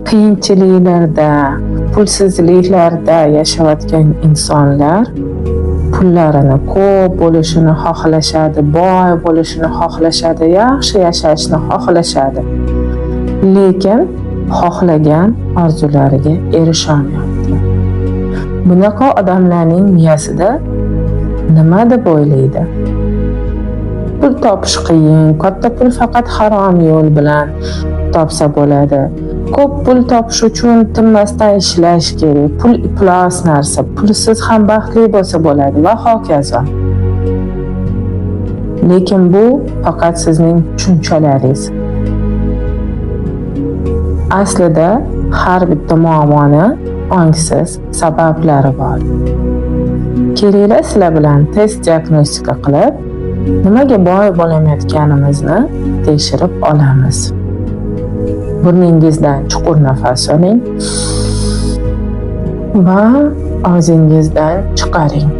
qiyinchiliklarda, pulsizliklarda yashayotgan insonlar pullarini ko'p bo'lishini xohlashadi, boy bo'lishini xohlashadi, yaxshi yashashni xohlashadi. Lekin xohlagan orzulariga erisholmayapti. Bunaqa odamlarning miyasida nima deb o'ylaydi? Pul topish qiyin, katta pul faqat harom yo'l bilan topsa bo'ladi. Ko'p pul topish uchun tinmasdan ishlash kerak. Pul iflos narsa, pulsiz ham baxtli bo'lsa bo'ladi va hokazo. Lekin bu faqat sizning tushunchalaringiz. Aslida har bitta muammoni ongsiz sabablari bor. Kelinglar sizlar bilan test diagnostika qilib, nimaga boy bo'lmayotganimizni tekshirib olamiz. Burningizdan chuqur nafas oling va og'zingizdan chiqaring.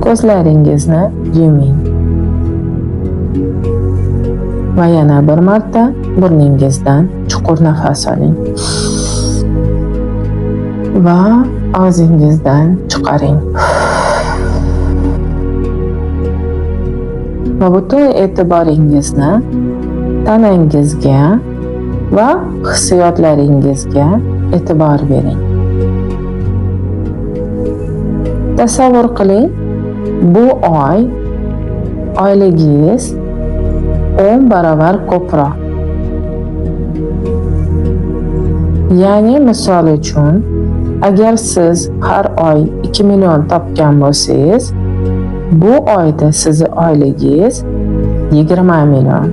Ko'zlaringizni yuming. Va yana bir marta burningizdan chuqur nafas oling. Va og'zingizdan chiqaring. Va butun e'tiboringizni tanangizga va hissiyotlaringizga e'tibor bering. Tasavvur qiling, bu oy oyligingiz 10 barobar ko'proq. Ya'ni misol uchun, agar siz har oy 2 million topgan bo'lsangiz, bu oyda sizni oyligingiz 20 million.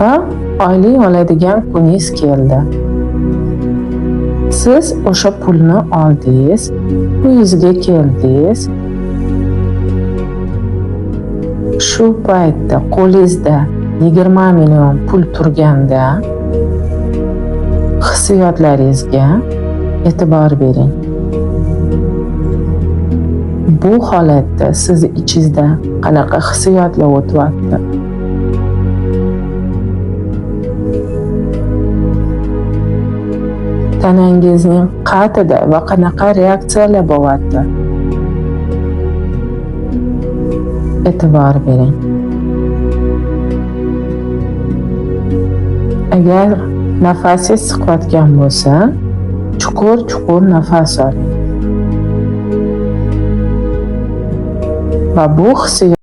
Va oylik oladigan kuningiz keldi. Siz o'sha pulni oldingiz, uyingizga keldingiz. Shu paytda qo'lingizda 20 million pul turganda hissiyotlaringizga e'tibor bering. Bu holatda siz ichingizda qanaqa hissiyotlar o'tyapti? Tanangizning qatida va qanaqa reaksiyalar bo'lyapti? E'tibor bering. Agar nafasingiz siqayotgan bo'lsa, chuqur nafas oling. Va bu hissiyot